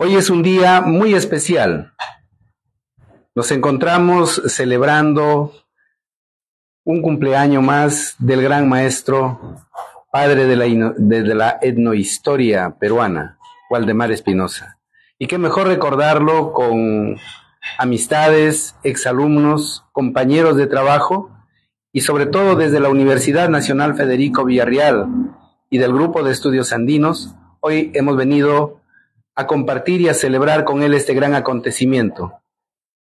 Hoy es un día muy especial. Nos encontramos celebrando un cumpleaños más del gran maestro, padre de la etnohistoria peruana, Waldemar Espinosa. Y qué mejor recordarlo con amistades, exalumnos, compañeros de trabajo y sobre todo desde la Universidad Nacional Federico Villarreal y del Grupo de Estudios Andinos. Hoy hemos venido a compartir y a celebrar con él este gran acontecimiento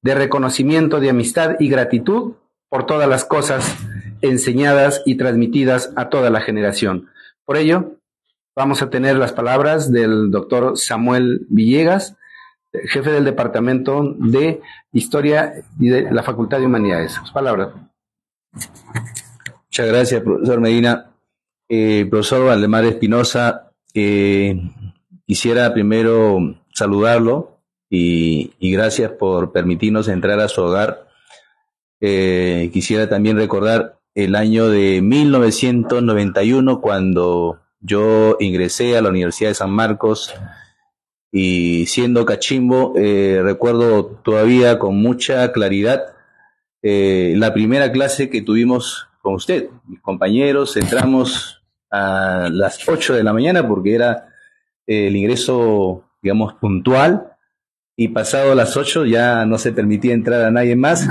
de reconocimiento, de amistad y gratitud por todas las cosas enseñadas y transmitidas a toda la generación. Por ello, vamos a tener las palabras del doctor Samuel Villegas, jefe del Departamento de Historia y de la Facultad de Humanidades. Sus palabras. Muchas gracias, profesor Medina. Profesor Waldemar Espinosa, quisiera primero saludarlo y gracias por permitirnos entrar a su hogar. Quisiera también recordar el año de 1991, cuando yo ingresé a la Universidad de San Marcos y siendo cachimbo, recuerdo todavía con mucha claridad la primera clase que tuvimos con usted. Mis compañeros entramos a las 8 de la mañana porque era el ingreso, digamos, puntual, y pasado las 8 ya no se permitía entrar a nadie más.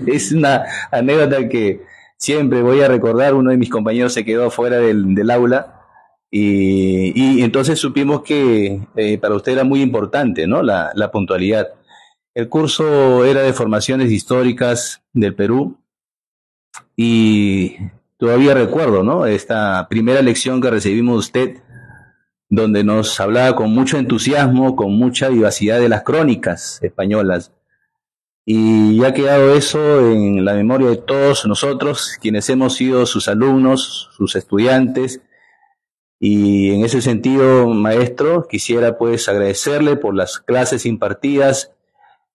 Es una anécdota que siempre voy a recordar. Uno de mis compañeros se quedó fuera del aula y entonces supimos que para usted era muy importante, ¿no? La puntualidad. El curso era de formaciones históricas del Perú y todavía recuerdo, ¿no? Esta primera lección que recibimos de usted, donde nos hablaba con mucho entusiasmo, con mucha vivacidad de las crónicas españolas. Y ha quedado eso en la memoria de todos nosotros, quienes hemos sido sus alumnos, sus estudiantes. Y en ese sentido, maestro, quisiera pues agradecerle por las clases impartidas.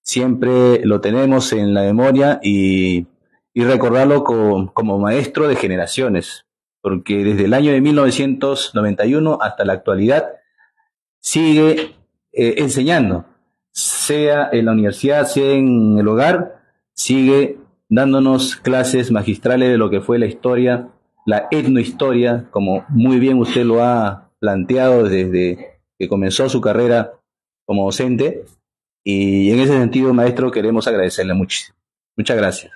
Siempre lo tenemos en la memoria y recordarlo como maestro de generaciones, porque desde el año de 1991 hasta la actualidad sigue enseñando, sea en la universidad, sea en el hogar, sigue dándonos clases magistrales de lo que fue la historia, la etnohistoria, como muy bien usted lo ha planteado desde que comenzó su carrera como docente. Y en ese sentido, maestro, queremos agradecerle muchísimo. Muchas gracias.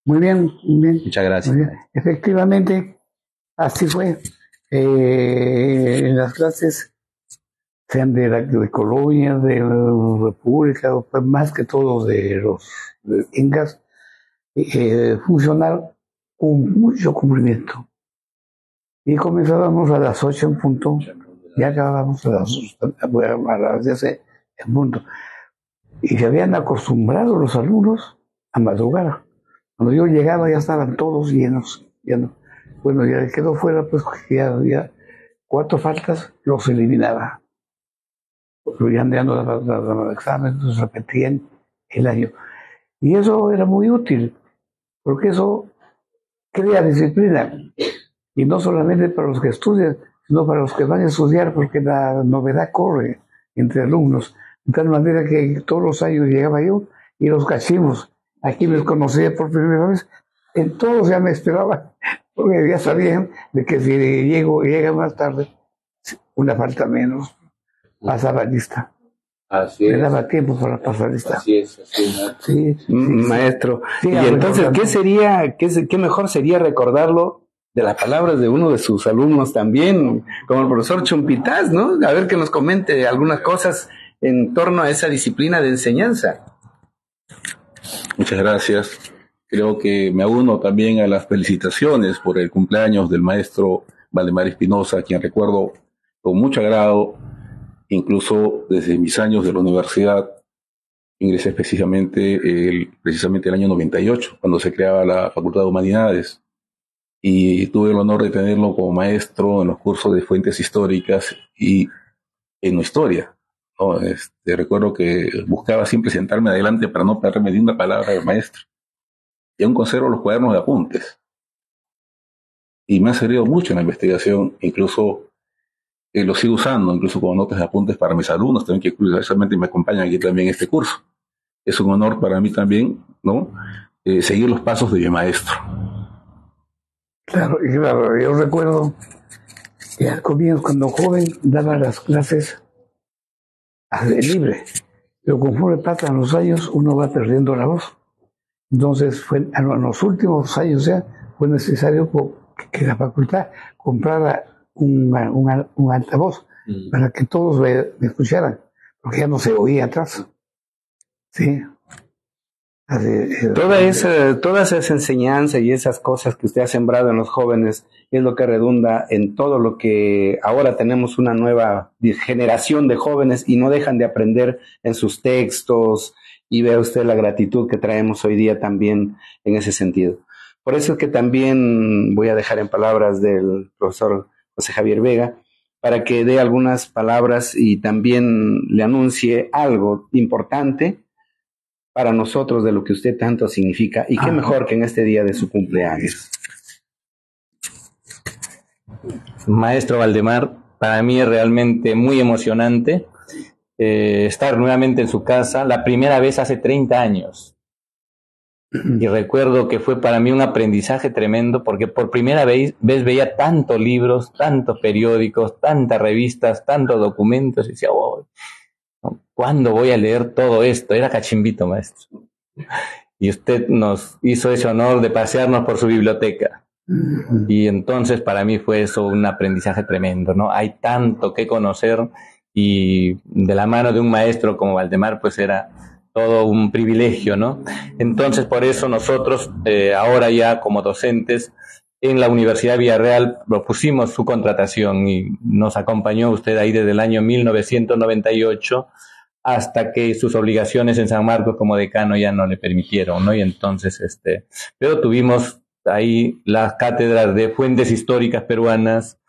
Muy bien, muy bien. Muchas gracias. Muy bien. Efectivamente, así fue. En las clases, sean de colonia, de la república, pues más que todo de los incas, funcionaron con mucho cumplimiento. Y comenzábamos a las 8 en punto, y acabábamos a las 10 en punto. Y se habían acostumbrado los alumnos a madrugar. Cuando yo llegaba ya estaban todos llenos. Bueno, ya quedó fuera, pues ya 4 faltas los eliminaba. Ya no daban exámenes, los repetían el año. Y eso era muy útil, porque eso crea disciplina. Y no solamente para los que estudian, sino para los que van a estudiar, porque la novedad corre entre alumnos. De tal manera que todos los años llegaba yo y los cachimos. Aquí les conocía por primera vez. En todos ya me esperaban, porque ya sabían de que si llega más tarde, una falta menos, pasaba lista. Así es. Me daba tiempo para pasar lista. Así es. Sí, maestro. Sí, y entonces, ¿qué mejor sería recordarlo de las palabras de uno de sus alumnos también, como el profesor Chumpitaz, ¿no? A ver que nos comente algunas cosas en torno a esa disciplina de enseñanza. Muchas gracias. Creo que me uno también a las felicitaciones por el cumpleaños del maestro Waldemar Espinosa, a quien recuerdo con mucho agrado, incluso desde mis años de la universidad. Ingresé precisamente el año 98, cuando se creaba la Facultad de Humanidades, y tuve el honor de tenerlo como maestro en los cursos de fuentes históricas y etnohistoria. ¿No? Recuerdo que buscaba siempre sentarme adelante para no perderme ni una palabra del maestro. Y aún conservo los cuadernos de apuntes. Y me ha servido mucho en la investigación, incluso lo sigo usando, incluso como notas de apuntes para mis alumnos también, que curiosamente me acompañan aquí también en este curso. Es un honor para mí también, ¿no? Seguir los pasos de mi maestro. Claro, yo recuerdo que al comienzo, cuando joven, daba las clases de libre, pero conforme pasan los años, uno va perdiendo la voz. Entonces, en los últimos años ya fue necesario que la facultad comprara un altavoz para que todos me escucharan, porque ya no se oía atrás. Sí. Todas esas enseñanzas y esas cosas que usted ha sembrado en los jóvenes es lo que redunda en todo lo que ahora tenemos una nueva generación de jóvenes y no dejan de aprender en sus textos, y vea usted la gratitud que traemos hoy día también en ese sentido. Por eso es que también voy a dejar en palabras del profesor José Javier Vega para que dé algunas palabras y también le anuncie algo importante para nosotros de lo que usted tanto significa, y qué mejor que en este día de su cumpleaños. Maestro Valdemar, para mí es realmente muy emocionante estar nuevamente en su casa, la primera vez hace 30 años. Y recuerdo que fue para mí un aprendizaje tremendo, porque por primera vez veía tantos libros, tantos periódicos, tantas revistas, tantos documentos, y decía, oh, ¿cuándo voy a leer todo esto? Era cachimbito, maestro. Y usted nos hizo ese honor de pasearnos por su biblioteca. Y entonces para mí fue eso un aprendizaje tremendo, ¿no? Hay tanto que conocer, y de la mano de un maestro como Valdemar, pues era todo un privilegio, ¿no? Entonces por eso nosotros, ahora ya como docentes, en la Universidad Villarreal propusimos su contratación y nos acompañó usted ahí desde el año 1998 hasta que sus obligaciones en San Marcos como decano ya no le permitieron, ¿no? Y entonces, pero tuvimos ahí las cátedras de fuentes históricas peruanas,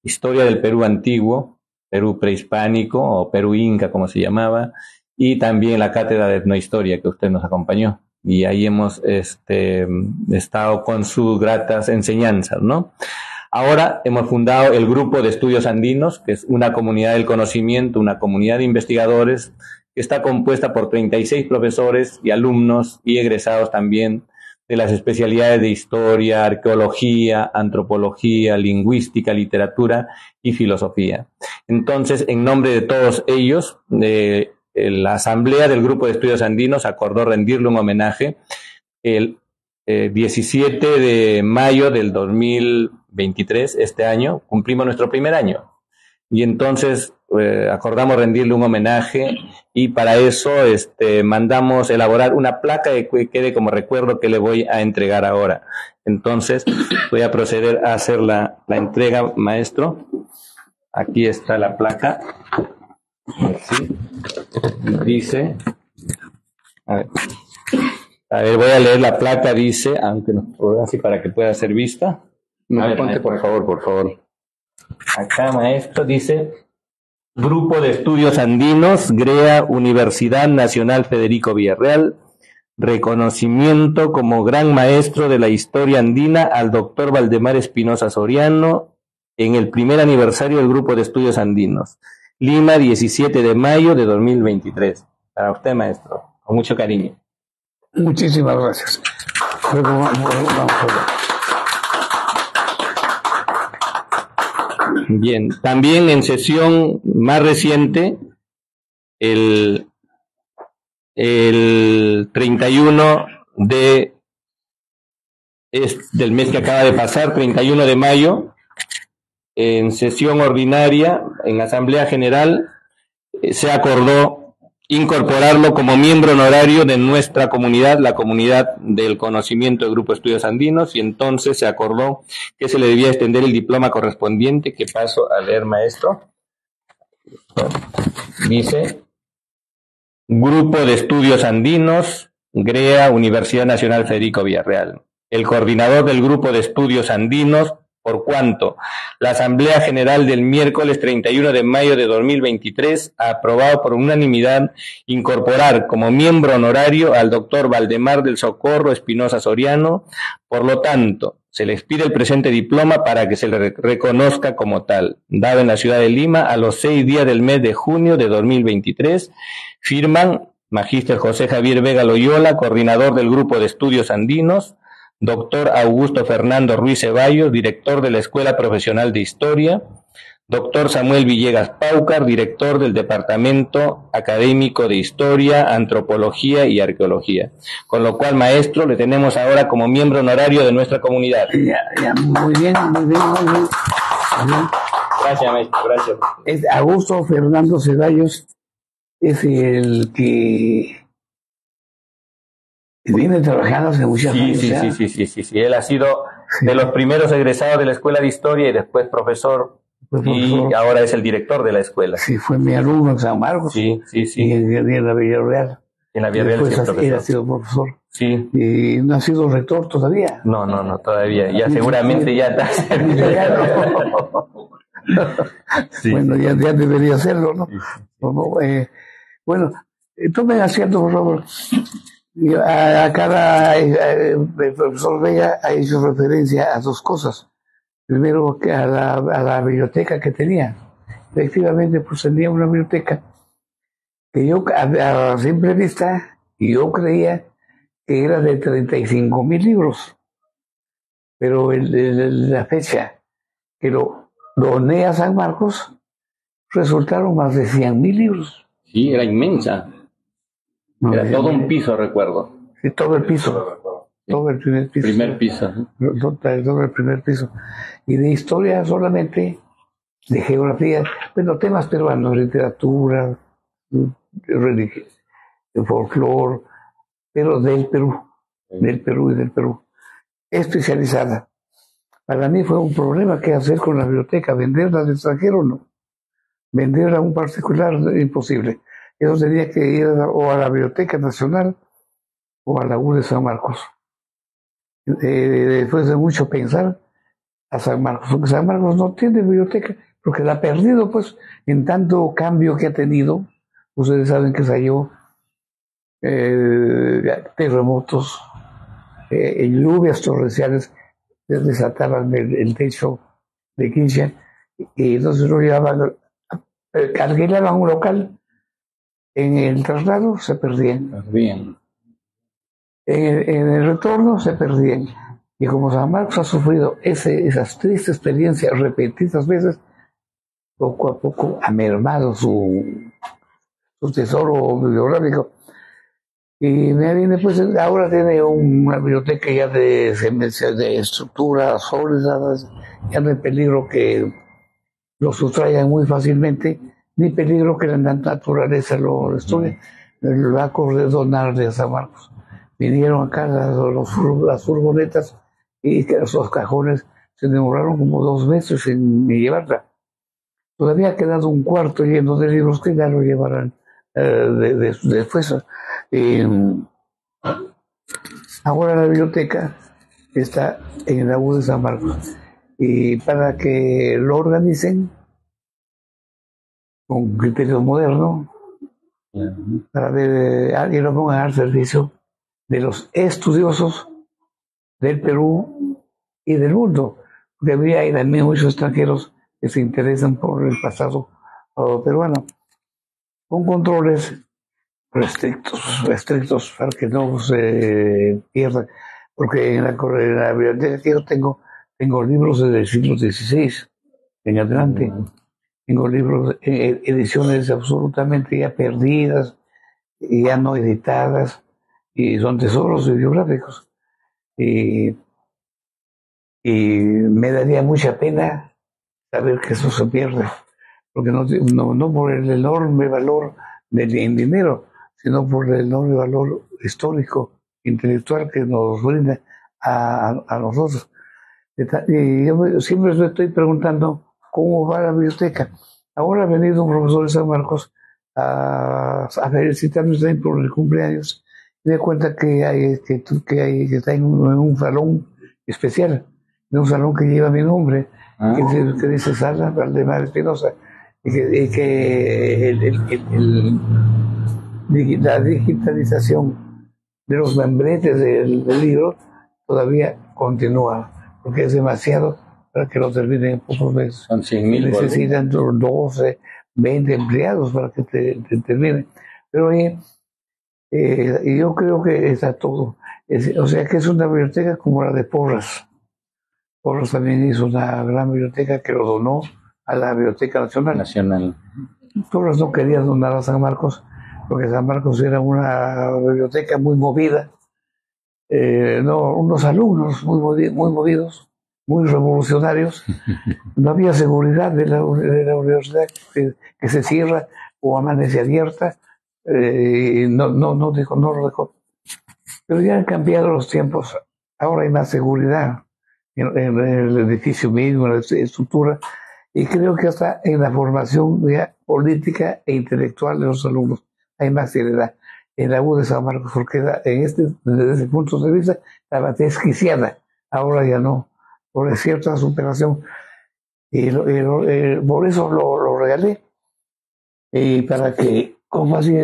historia del Perú antiguo, Perú prehispánico o Perú inca como se llamaba, y también la cátedra de etnohistoria que usted nos acompañó. Y ahí hemos estado con sus gratas enseñanzas, ¿no? Ahora hemos fundado el Grupo de Estudios Andinos, que es una comunidad del conocimiento, una comunidad de investigadores, que está compuesta por 36 profesores y alumnos y egresados también de las especialidades de historia, arqueología, antropología, lingüística, literatura y filosofía. Entonces, en nombre de todos ellos, la Asamblea del Grupo de Estudios Andinos acordó rendirle un homenaje el 17 de mayo del 2023, este año, cumplimos nuestro primer año. Y entonces acordamos rendirle un homenaje, y para eso mandamos elaborar una placa que quede como recuerdo, que le voy a entregar ahora. Entonces voy a proceder a hacer la entrega, maestro. Aquí está la placa. Así. Dice, a ver, voy a leer la placa, dice, aunque no, así para que pueda ser vista. A ver, ponte, por favor. Acá, maestro, dice: Grupo de Estudios Andinos, GREA, Universidad Nacional Federico Villarreal, reconocimiento como gran maestro de la historia andina al doctor Valdemar Espinosa Soriano en el primer aniversario del Grupo de Estudios Andinos. Lima, 17 de mayo de 2023. Para usted, maestro, con mucho cariño. Muchísimas gracias. Bien, también en sesión más reciente, el 31 del mes que acaba de pasar, 31 de mayo, en sesión ordinaria, en Asamblea General, se acordó incorporarlo como miembro honorario de nuestra comunidad, la comunidad del conocimiento del Grupo de Estudios Andinos, y entonces se acordó que se le debía extender el diploma correspondiente, que paso a leer, maestro. Dice: Grupo de Estudios Andinos, GREA, Universidad Nacional Federico Villarreal. El coordinador del Grupo de Estudios Andinos, por cuanto la Asamblea General del miércoles 31 de mayo de 2023 ha aprobado por unanimidad incorporar como miembro honorario al doctor Valdemar del Socorro Espinosa Soriano. Por lo tanto, se le expide el presente diploma para que se le reconozca como tal, dado en la ciudad de Lima a los 6 días del mes de junio de 2023. Firman Magíster José Javier Vega Loyola, coordinador del Grupo de Estudios Andinos; Doctor Augusto Fernando Ruiz Ceballos, director de la Escuela Profesional de Historia; Doctor Samuel Villegas Paucar, director del Departamento Académico de Historia, Antropología y Arqueología. Con lo cual, maestro, le tenemos ahora como miembro honorario de nuestra comunidad. Ya, muy bien, muy bien, muy bien. Gracias, maestro, gracias. Augusto Fernando Ceballos es el que viene trabajando hace muchos años. Sí. Él ha sido de los primeros egresados de la Escuela de Historia y después profesor. Y ahora es el director de la escuela. Sí, fue mi alumno en San Marcos. Sí. Y en la Villarreal. En la Villarreal sí, profesor. Él ha sido profesor. Sí. Y no ha sido rector todavía. No, todavía. Ya seguramente ya está. Sí. Bueno, ya debería hacerlo, ¿no? Bueno, tomen asiento, por favor. El profesor Vega ha hecho referencia a dos cosas. Primero, a la biblioteca que tenía. Efectivamente, pues tenía una biblioteca que yo, a simple vista, yo creía que era de 35,000 libros. Pero la fecha que lo doné a San Marcos, resultaron más de 100,000 libros. Sí, era inmensa. Era todo un piso, recuerdo. Sí, todo el piso. Todo el primer piso. Todo el primer piso. Y de historia solamente, de geografía, bueno, temas peruanos, literatura, religión, folclore, pero del Perú y del Perú. Especializada. Para mí fue un problema qué hacer con la biblioteca, venderla al extranjero o no. Venderla a un particular, imposible. Eso tenía que ir o a la Biblioteca Nacional o a la U de San Marcos. Después de mucho pensar, a San Marcos, porque San Marcos no tiene biblioteca, porque la ha perdido, pues, en tanto cambio que ha tenido. Ustedes saben que salió terremotos, lluvias torrenciales, desataban el techo de Quincha, y entonces lo llevaban, alquilaban un local. En el traslado se perdían. En el retorno se perdían. Y como San Marcos ha sufrido esas tristes experiencias repetidas veces, poco a poco ha mermado su tesoro bibliográfico. Y me viene, pues, ahora tiene una biblioteca ya de estructura sólida, ya no hay peligro que lo sustraigan muy fácilmente, ni peligro que la naturaleza lo destruya. Lo va a donarle a San Marcos. Vinieron acá las furgonetas y que esos cajones se demoraron como 2 meses en llevarla. Todavía ha quedado un cuarto lleno de libros que ya lo llevarán después. Ahora la biblioteca está en la U de San Marcos. Y para que lo organicen con criterio moderno, para ver, y lo pongan al servicio de los estudiosos del Perú y del mundo, porque había también muchos extranjeros que se interesan por el pasado peruano, con controles restrictos para que no se pierdan, porque en la biblioteca que yo tengo libros desde el siglo XVI en adelante. Tengo libros, ediciones absolutamente ya perdidas, ya no editadas, y son tesoros bibliográficos. Y me daría mucha pena saber que eso se pierde, porque no por el enorme valor en dinero, sino por el enorme valor histórico, intelectual que nos brinda a nosotros. Y yo siempre me estoy preguntando cómo va la biblioteca. Ahora ha venido un profesor de San Marcos a felicitarnos también por el cumpleaños. Me da cuenta que está en un salón especial, de un salón que lleva mi nombre, que dice Sala Valdemar Espinosa, y que la digitalización de los membretes del libro todavía continúa, porque es demasiado para que lo terminen en pocos meses. Son 100.000. Necesitan 12, 20 empleados para que te termine. Pero yo creo que está todo. O sea que es una biblioteca como la de Porras. Porras también hizo una gran biblioteca que lo donó a la Biblioteca Nacional. Porras no quería donar a San Marcos, porque San Marcos era una biblioteca muy movida. Unos alumnos muy movidos, muy revolucionarios. No había seguridad de la universidad que se cierra o amanece abierta. No lo dejó. Pero ya han cambiado los tiempos. Ahora hay más seguridad en el edificio mismo, en la estructura, y creo que hasta en la formación política e intelectual de los alumnos hay más seriedad. En la U de San Marcos, porque desde ese punto de vista estaba desquiciada, ahora ya no, por cierta superación. Y por eso lo regalé, y para que nuestras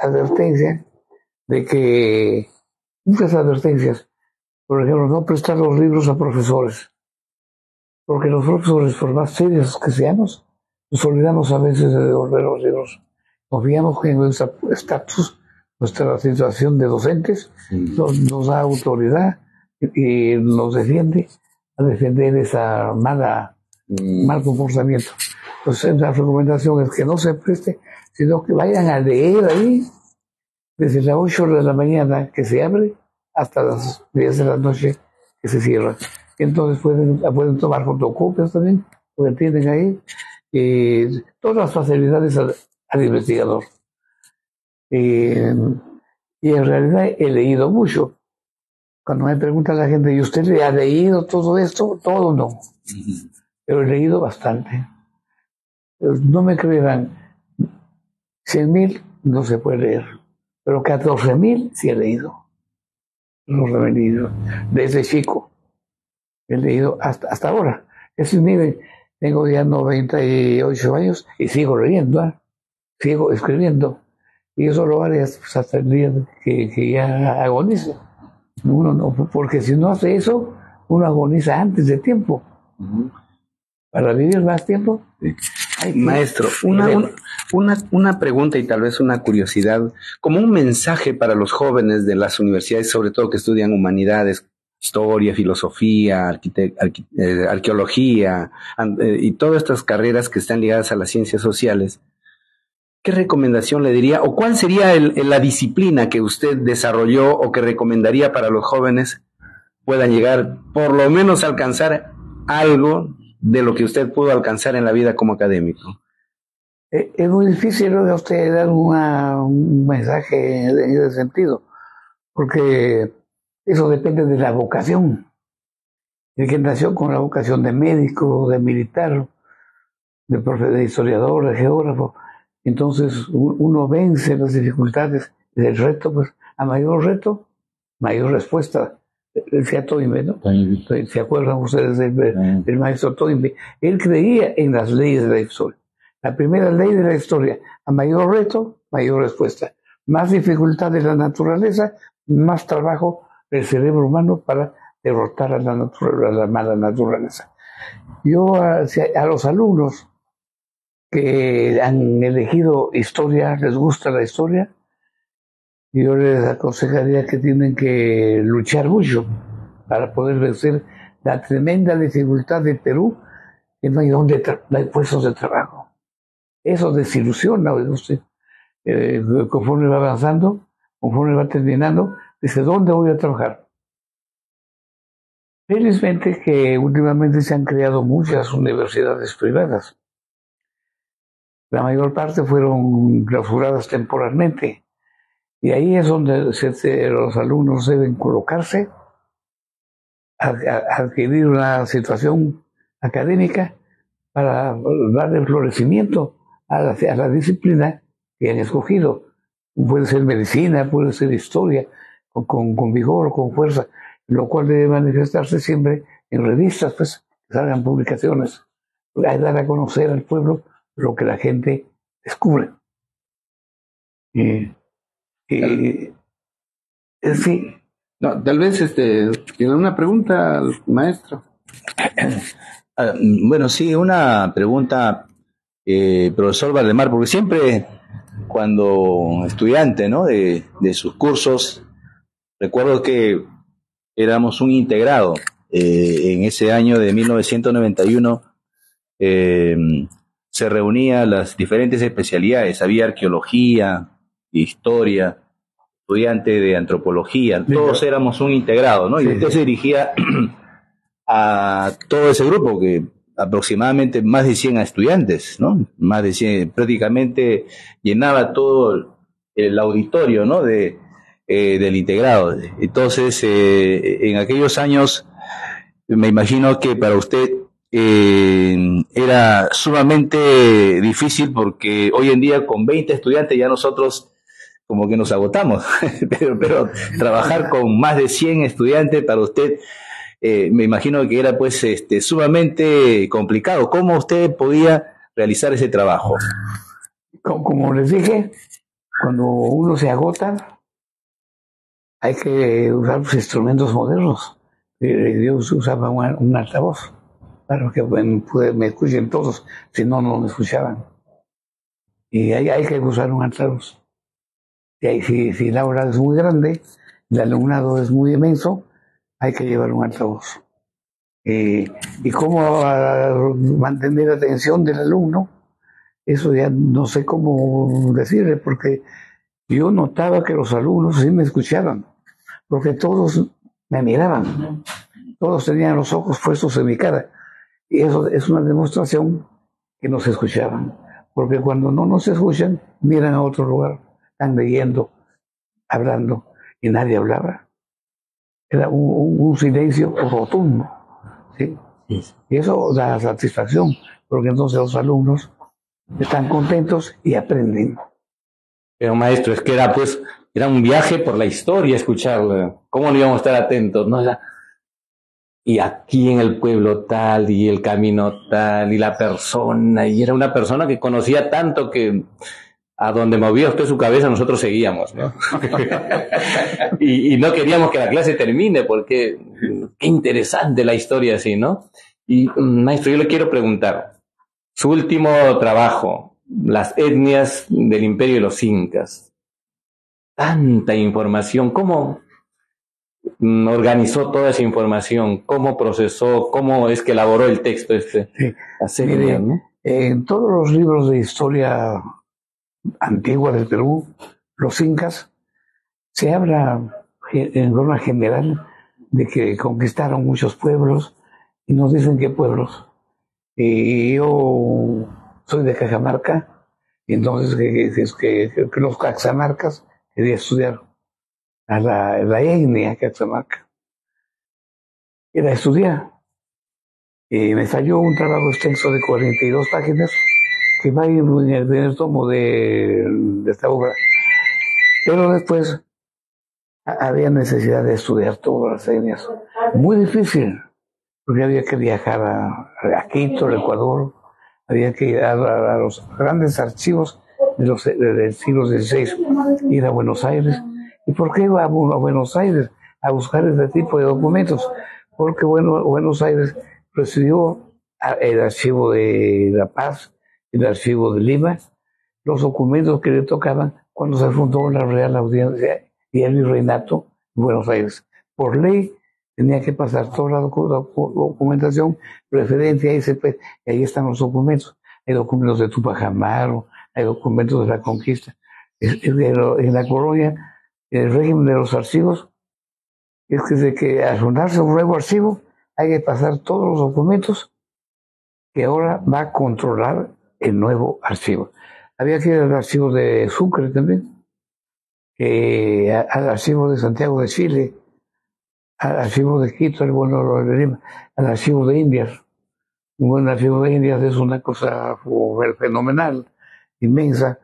advertencias de que muchas advertencias, por ejemplo, no prestar los libros a profesores, porque los profesores, por más serios que seamos, nos olvidamos a veces de devolver los libros. Confiamos que en nuestro estatus, nuestra situación de docentes, nos da autoridad y nos defiende a defender esa mal comportamiento. Entonces, la recomendación es que no se preste, sino que vayan a leer ahí desde las 8 de la mañana que se abre hasta las 10 de la noche que se cierra. Entonces pueden tomar fotocopias también, porque tienen ahí todas las facilidades al investigador. Y en realidad he leído mucho. Cuando me pregunta la gente, ¿y usted le ha leído todo esto? Todo no. Pero he leído bastante. No me creerán, 100.000 no se puede leer, pero 14.000 sí he leído. Los he leído desde chico. He leído hasta ahora. Es decir, miren, tengo ya 98 años y sigo leyendo, sigo escribiendo. Y eso lo haré hasta el día que ya agonice. Uno no, porque si no hace eso, uno agoniza antes de tiempo. Para vivir más tiempo. Maestro, una pregunta y tal vez una curiosidad, como un mensaje para los jóvenes de las universidades, sobre todo que estudian humanidades, historia, filosofía, arqueología y todas estas carreras que están ligadas a las ciencias sociales. ¿Qué recomendación le diría o cuál sería la disciplina que usted desarrolló o que recomendaría para los jóvenes puedan llegar, por lo menos a alcanzar algo de lo que usted pudo alcanzar en la vida como académico? Es muy difícil a usted dar un mensaje en ese sentido, porque eso depende de la vocación. El que nació con la vocación de médico, de militar, de historiador, de geógrafo, entonces uno vence las dificultades del reto, pues a mayor reto, mayor respuesta. Decía Toynbee, ¿no? ¿Se acuerdan ustedes del maestro Toynbee? Él creía en las leyes de la historia. La primera ley de la historia: a mayor reto, mayor respuesta. Más dificultad de la naturaleza, más trabajo del cerebro humano para derrotar a la mala naturaleza. Yo a los alumnos que han elegido historia, les gusta la historia, yo les aconsejaría que tienen que luchar mucho para poder vencer la tremenda dificultad de Perú, que no hay puestos de trabajo. Eso desilusiona, usted. Conforme va avanzando, conforme va terminando, dice, ¿dónde voy a trabajar? Felizmente que últimamente se han creado muchas universidades privadas. La mayor parte fueron clausuradas temporalmente. Y ahí es donde los alumnos deben colocarse, adquirir una situación académica para darle florecimiento a la disciplina que han escogido. Puede ser medicina, puede ser historia, con vigor, con fuerza, lo cual debe manifestarse siempre en revistas, pues, que salgan publicaciones, hay que dar a conocer al pueblo lo que la gente descubre. Sí. No, tal vez tiene una pregunta al maestro. Bueno, sí, una pregunta, profesor Valdemar, porque siempre cuando estudiante, ¿no?, de sus cursos, recuerdo que éramos un integrado. En ese año de 1991 se reunían las diferentes especialidades, había arqueología, historia, estudiante de antropología, todos éramos un integrado, ¿no? Y usted se dirigía a todo ese grupo, que aproximadamente más de 100 estudiantes, ¿no? Más de 100, prácticamente llenaba todo el auditorio, ¿no?, del integrado. Entonces, en aquellos años, me imagino que para usted era sumamente difícil, porque hoy en día con 20 estudiantes ya nosotros como que nos agotamos, pero trabajar con más de 100 estudiantes para usted, me imagino que era pues sumamente complicado. ¿Cómo usted podía realizar ese trabajo? Como les dije, cuando uno se agota, hay que usar los instrumentos modernos. Yo usaba un altavoz para que me escuchen todos, si no, no me escuchaban. Y hay que usar un altavoz. Y ahí, si la hora es muy grande, el alumnado es muy inmenso, hay que llevar un altavoz. Y cómo mantener la atención del alumno, eso ya no sé cómo decirle, porque yo notaba que los alumnos sí me escuchaban, porque todos me miraban, todos tenían los ojos puestos en mi cara, y eso es una demostración que nos escuchaban, porque cuando no nos escuchan, miran a otro lugar, están leyendo, hablando, y nadie hablaba. Era un silencio rotundo, ¿sí? Y eso da satisfacción, porque entonces los alumnos están contentos y aprenden. Pero maestro, es que era un viaje por la historia escucharlo. ¿Cómo no íbamos a estar atentos? ¿No? Y aquí en el pueblo tal, y el camino tal, y la persona, y era una persona que conocía tanto que a donde movía usted su cabeza nosotros seguíamos, ¿no? y no queríamos que la clase termine, porque qué interesante la historia así, ¿no? Y maestro, yo le quiero preguntar, su último trabajo, las etnias del imperio de los incas, tanta información, ¿cómo organizó toda esa información? ¿Cómo procesó? ¿Cómo es que elaboró el texto Sí. Mire, ¿no? En todos los libros de historia antigua del Perú, los incas, se habla en forma general de que conquistaron muchos pueblos, y nos dicen qué pueblos. Y yo soy de Cajamarca, y entonces que los caxamarcas quería estudiar a la etnia caxamarca. Era estudiar. Y me salió un trabajo extenso de 42 páginas que va a ir en el primer tomo de esta obra. Pero después había necesidad de estudiar todas las etnias. Muy difícil, porque había que viajar a Quito, al Ecuador, había que ir a los grandes archivos del siglo XVI, ir a Buenos Aires. ¿Y por qué iba a Buenos Aires a buscar ese tipo de documentos? Porque Buenos Aires recibió el archivo de La Paz, el archivo de Lima, los documentos que le tocaban cuando se fundó la Real Audiencia y el Virreinato en Buenos Aires. Por ley tenía que pasar toda la documentación referente a ese país. Y ahí están los documentos. Hay documentos de Tupac Amaru, hay documentos de la conquista. En la colonia, el régimen de los archivos es que al fundarse un nuevo archivo hay que pasar todos los documentos que ahora va a controlar el nuevo archivo. Había que ir al archivo de Sucre también, al archivo de Santiago de Chile, al archivo de Quito, al archivo de Indias. Un buen archivo de Indias es una cosa fenomenal, inmensa.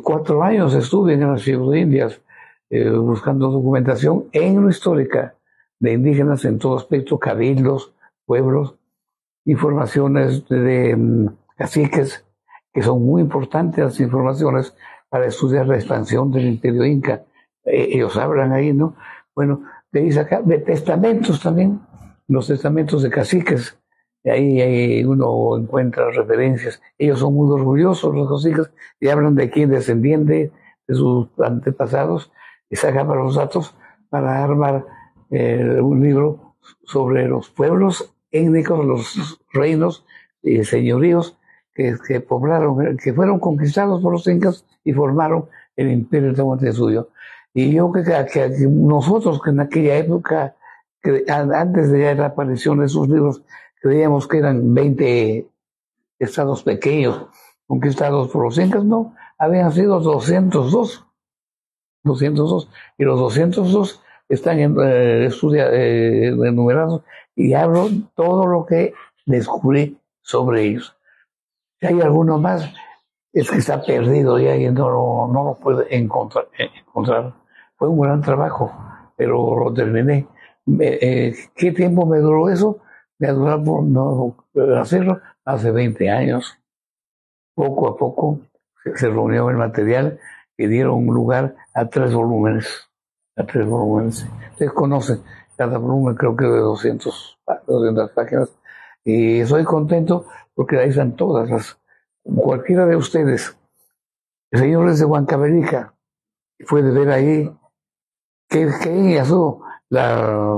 4 años estuve en el archivo de Indias, buscando documentación histórica de indígenas en todo aspecto, cabildos, pueblos, informaciones de caciques, que son muy importantes las informaciones para estudiar la expansión del imperio inca. Ellos hablan ahí, ¿no? Bueno, de ahí de testamentos también, los testamentos de caciques, ahí uno encuentra referencias. Ellos son muy orgullosos, los caciques, y hablan de quién descendiente, de sus antepasados, y sacan los datos para armar un libro sobre los pueblos étnicos, los reinos y señoríos que poblaron, que fueron conquistados por los incas y formaron el imperio suyo. Y yo creo que nosotros, que en aquella época, que antes de la aparición de esos libros, creíamos que eran 20 estados pequeños conquistados por los incas, no, habían sido 202, y los 202 están enumerados, y hablo todo lo que descubrí sobre ellos. Si hay alguno más, es que está perdido ya y no lo puede encontrar. Fue un gran trabajo, pero lo terminé. ¿Qué tiempo me duró eso? Me ha durado por hacerlo hace 20 años. Poco a poco se reunió el material y dieron lugar a 3 volúmenes. Ustedes conocen cada volumen, creo que de 200 páginas. Y estoy contento porque ahí están todas cualquiera de ustedes, señores de Huancavelica, puede ver ahí que hizo la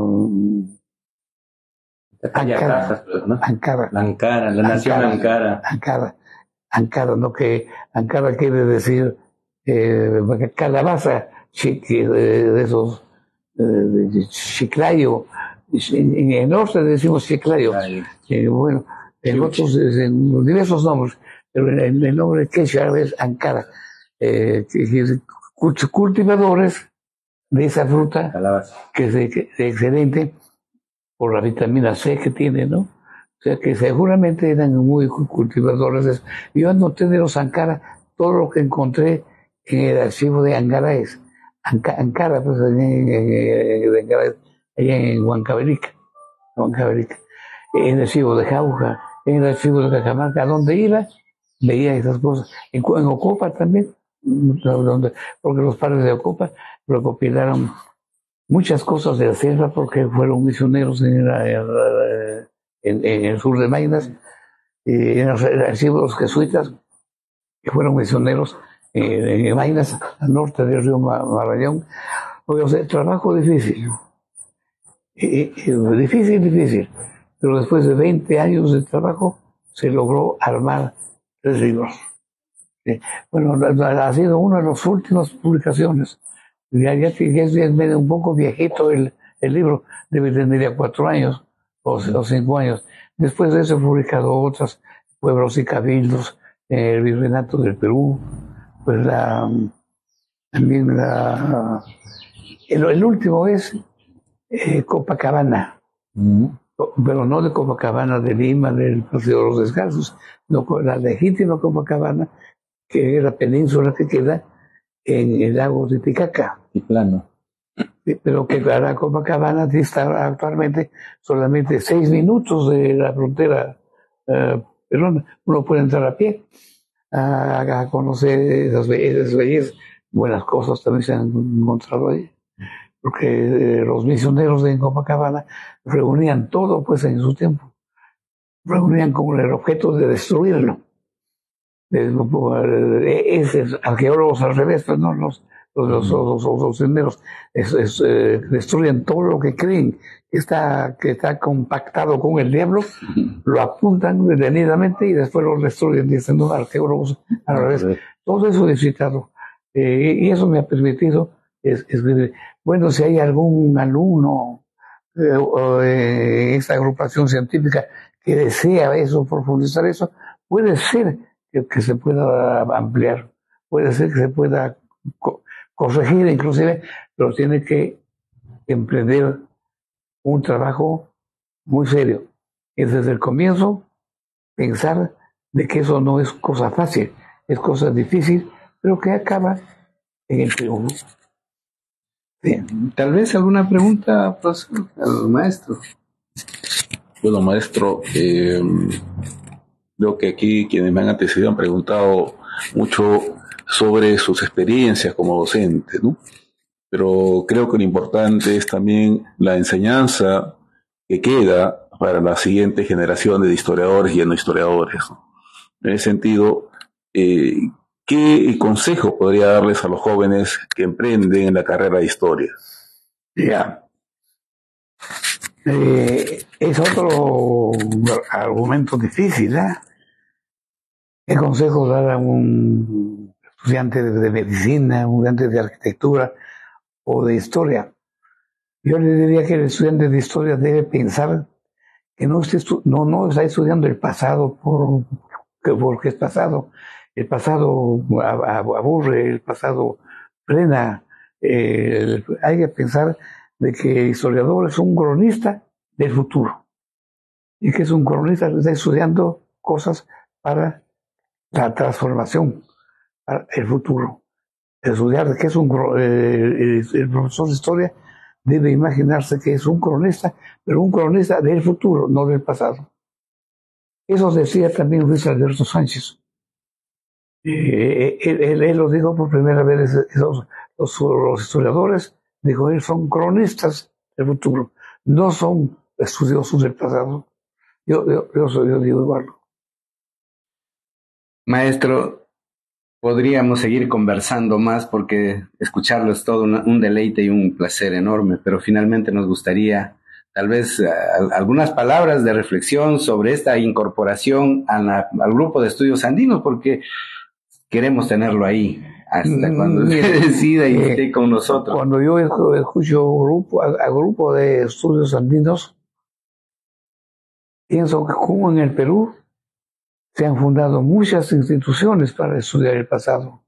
Ankara, la nación Ankara. Ankara, ¿no? Que Ankara quiere decir calabaza, de esos, chiclayo. En el norte decimos chiclayo. Bueno, en otros, en diversos nombres, pero el nombre quechua es Ankara. Cultivadores de esa fruta, que es excelente por la vitamina C que tiene, ¿no? O sea que seguramente eran muy cultivadores. Yo anoté de los Ankara todo lo que encontré en el archivo de Ankara es Ankara, pues allá en Huancavelica, en el archivo de Jauja, en el archivo de Cajamarca, a donde iba, veía esas cosas. En Ocopa también, porque los padres de Ocopa recopilaron muchas cosas de la selva porque fueron misioneros en el sur de Maynas, en los archivos de los jesuitas, que fueron misioneros en Maynas, al norte del río Marañón. O sea, trabajo difícil. Difícil, pero después de 20 años de trabajo se logró armar 3 libros. Bueno, ha sido una de las últimas publicaciones. Ya es un poco viejito el libro, debe tener ya 4 años o 5 años. Después de eso he publicado otras, Pueblos y Cabildos, el Virreinato del Perú, pues también el último es Copacabana, pero no de Copacabana de Lima, del Paseo de los Descalzos, no, la legítima Copacabana, que es la península que queda en el lago Titicaca. Y plano. Pero que la Copacabana está actualmente solamente 6 minutos de la frontera peruana. Uno puede entrar a pie a conocer esas bellezas. Buenas cosas también se han encontrado ahí, porque los misioneros de Copacabana reunían todo, pues, en su tiempo. Reunían con el objeto de destruirlo. Arqueólogos al revés, pues no, los senderos destruyen todo lo que creen que está compactado con el diablo, lo apuntan detenidamente y después lo destruyen, dicen los arqueólogos al revés. Todo eso es visitado, y eso me ha permitido escribir. Bueno, si hay algún alumno en esta agrupación científica que desea eso, profundizar eso, puede ser que se pueda ampliar, puede ser que se pueda corregir inclusive, pero tiene que emprender un trabajo muy serio. Y desde el comienzo pensar de que eso no es cosa fácil, es cosa difícil, pero que acaba en el triunfo. Tal vez alguna pregunta, profesor, al maestro. Bueno, maestro, creo que aquí quienes me han antecedido han preguntado mucho sobre sus experiencias como docente, ¿no? Pero creo que lo importante es también la enseñanza que queda para las siguientes generaciones de historiadores y no historiadores, ¿no? En ese sentido, ¿qué consejo podría darles a los jóvenes que emprenden en la carrera de historia? Ya. Es otro argumento difícil, ¿eh? ¿Qué consejo dar a un estudiante de medicina, un estudiante de arquitectura o de historia? Yo le diría que el estudiante de historia debe pensar que no está estudiando el pasado porque es pasado. El pasado aburre, el pasado frena. Hay que pensar de que el historiador es un cronista del futuro y que es un cronista que está estudiando cosas para la transformación, para el futuro. Estudiar que es el profesor de historia debe imaginarse que es un cronista, pero un cronista del futuro, no del pasado. Eso decía también Luis Alberto Sánchez. Él lo dijo por primera vez, los historiadores, dijo él, son cronistas del futuro, no son estudiosos del pasado. Yo digo igual. Maestro, podríamos seguir conversando más porque escucharlo es todo un deleite y un placer enorme, pero finalmente nos gustaría tal vez algunas palabras de reflexión sobre esta incorporación al grupo de estudios andinos, porque queremos tenerlo ahí hasta cuando se decida y esté con nosotros. Cuando yo escucho a grupo de estudios andinos, pienso que como en el Perú se han fundado muchas instituciones para estudiar el pasado.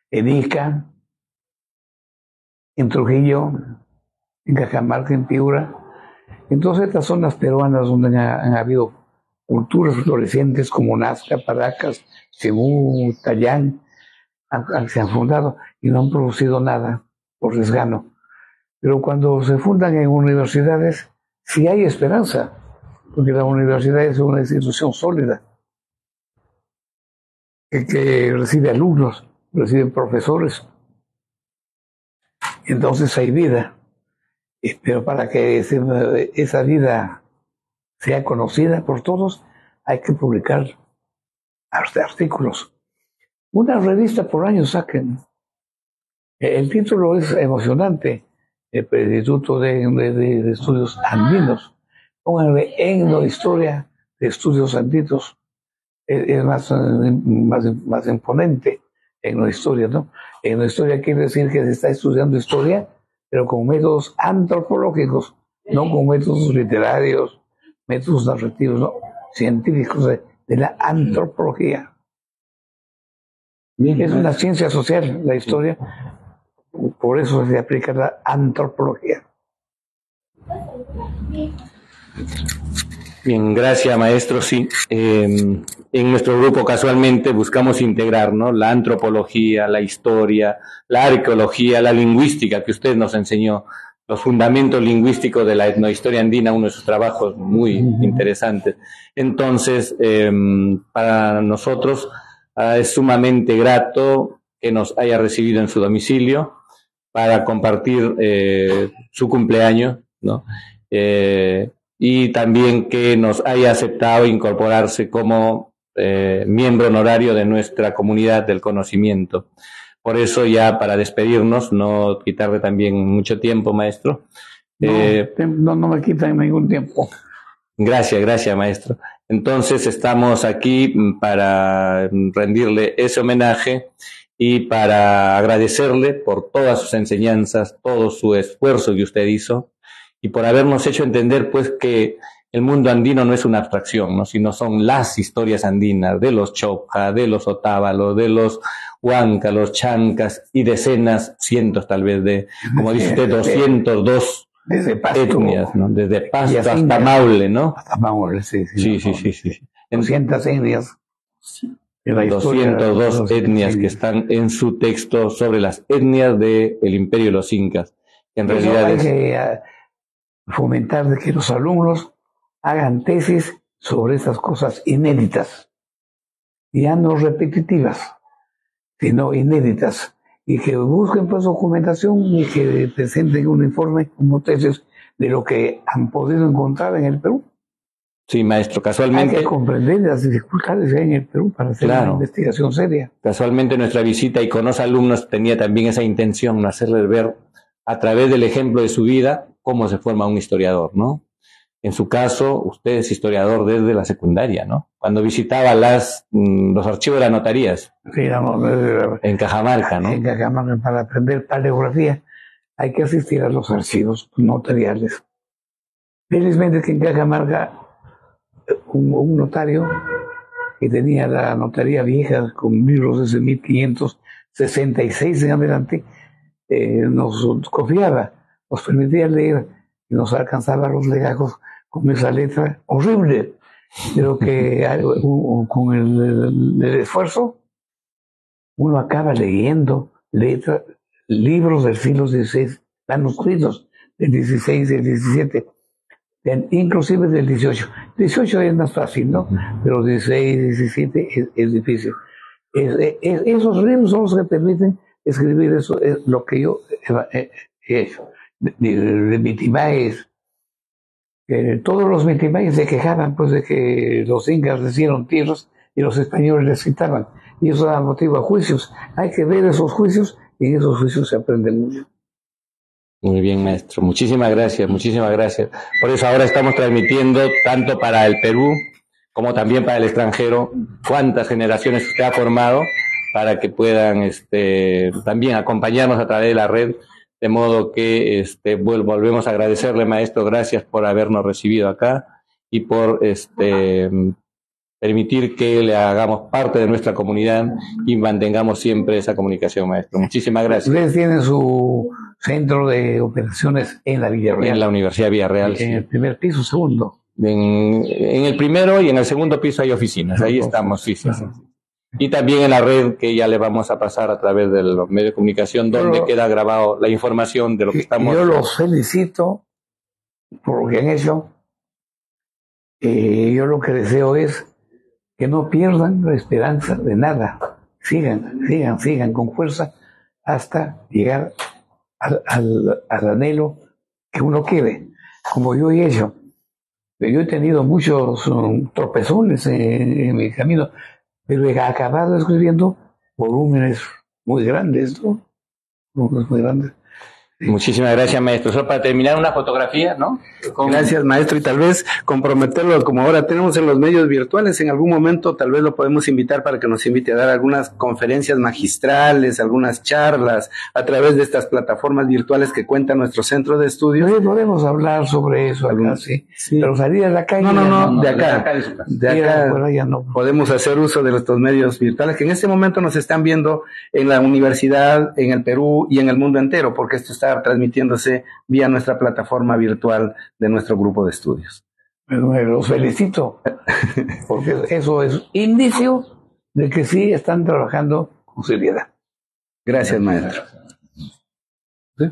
En Ica, en Trujillo, en Cajamarca, en Piura. En todas estas zonas peruanas donde han habido culturas florecientes como Nazca, Paracas, Cebú, Tallán, se han fundado y no han producido nada por desgano. Pero cuando se fundan en universidades, sí hay esperanza, porque la universidad es una institución sólida, que recibe alumnos, recibe profesores. Entonces hay vida. Pero para que esa vida sea conocida por todos, hay que publicar artículos. Una revista por año saquen. El título es emocionante. El Instituto de Estudios Andinos. Pónganle Etnohistoria de Estudios Andinos. Es más imponente etnohistoria, ¿no? Etnohistoria quiere decir que se está estudiando historia, pero con métodos antropológicos, no con métodos literarios, métodos narrativos, no, científicos de la antropología. Bien, es una ciencia social, la historia, por eso se aplica la antropología. Bien, gracias, maestro. Sí, en nuestro grupo casualmente buscamos integrar, ¿no?, la antropología, la historia, la arqueología, la lingüística que usted nos enseñó, los fundamentos lingüísticos de la etnohistoria andina, uno de sus trabajos muy interesantes. Entonces, para nosotros es sumamente grato que nos haya recibido en su domicilio para compartir su cumpleaños, ¿no? Y también que nos haya aceptado incorporarse como miembro honorario de nuestra comunidad del conocimiento. Por eso, ya para despedirnos, no quitarle también mucho tiempo, maestro. No me quitan ningún tiempo. Gracias, maestro. Entonces estamos aquí para rendirle ese homenaje y para agradecerle por todas sus enseñanzas, todo su esfuerzo que usted hizo, y por habernos hecho entender, pues, que el mundo andino no es una abstracción, ¿no?, sino son las historias andinas de los Chocja, de los Otávalos, de los Huancas, los Chancas y decenas, cientos tal vez de, como dice usted, 202 desde Pasto, etnias, ¿no?, desde Pasto hasta Maule, ¿no? Hasta Maule, sí. Sí. 200 etnias. 202 etnias que están en su texto sobre las etnias del Imperio de los Incas. En realidad hay es... que fomentar de que los alumnos hagan tesis sobre estas cosas inéditas, ya no repetitivas, sino inéditas, y que busquen pues documentación y que presenten un informe como tesis de lo que han podido encontrar en el Perú. Sí, maestro, Hay casualmente... que comprender las dificultades que hay en el Perú para hacer Claro. una investigación seria. Casualmente nuestra visita y con los alumnos tenía también esa intención, hacerles ver a través del ejemplo de su vida cómo se forma un historiador, ¿no? En su caso, usted es historiador desde la secundaria, ¿no? Cuando visitaba los archivos de las notarías Digamos, en Cajamarca, ¿no? en Cajamarca, para aprender paleografía hay que asistir a los archivos notariales. Felizmente que en Cajamarca un notario que tenía la notaría vieja con libros desde 1566 en adelante, nos confiaba, nos permitía leer y nos alcanzaba los legajos con esa letra horrible, pero que con el esfuerzo uno acaba leyendo libros del siglo XVI, manuscritos del XVI y del XVII, inclusive del XVIII. 18 es más fácil, ¿no? Pero 16, 17 es difícil. Esos libros son los que permiten escribir eso, es lo que yo he hecho. De Mitimaes, todos los Mitimaes se quejaban pues de que los incas les dieron tierras y los españoles les quitaban, y eso da motivo a juicios. Hay que ver esos juicios, y en esos juicios se aprende mucho. Muy bien, maestro. Muchísimas gracias, muchísimas gracias. Por eso ahora estamos transmitiendo tanto para el Perú como también para el extranjero cuántas generaciones usted ha formado para que puedan también acompañarnos a través de la red, de modo que volvemos a agradecerle, maestro, gracias por habernos recibido acá y por permitir que le hagamos parte de nuestra comunidad y mantengamos siempre esa comunicación, maestro. Muchísimas gracias. Ustedes tienen su centro de operaciones en la Villarreal. En la Universidad Villarreal. En el primer piso, segundo. En el primero y en el segundo piso hay oficinas. Ahí estamos, sí, sí, sí. Y también en la red que ya le vamos a pasar a través de los medios de comunicación, donde queda grabado la información de lo que estamos... Yo los felicito por lo que han hecho. Yo lo que deseo es que no pierdan la esperanza de nada. Sigan con fuerza hasta llegar al anhelo que uno quiere, como yo he hecho. Yo he tenido muchos tropezones en mi camino, pero he acabado escribiendo volúmenes muy grandes, ¿no? Volúmenes muy grandes. Muchísimas gracias, maestro. Solo para terminar, una fotografía, ¿no? Gracias, maestro, y tal vez comprometerlo, como ahora tenemos en los medios virtuales, en algún momento tal vez lo podemos invitar para que nos invite a dar algunas conferencias magistrales, algunas charlas a través de estas plataformas virtuales que cuenta nuestro centro de estudios. Sí, podemos hablar sobre eso acá, sí. Pero salir a la calle... No, de acá. Ya no. Podemos hacer uso de estos medios virtuales que en este momento nos están viendo en la universidad, en el Perú y en el mundo entero, porque esto está transmitiéndose vía nuestra plataforma virtual de nuestro grupo de estudios. Los felicito, porque eso es indicio de que sí están trabajando con seriedad. Gracias, maestro. ¿Sí?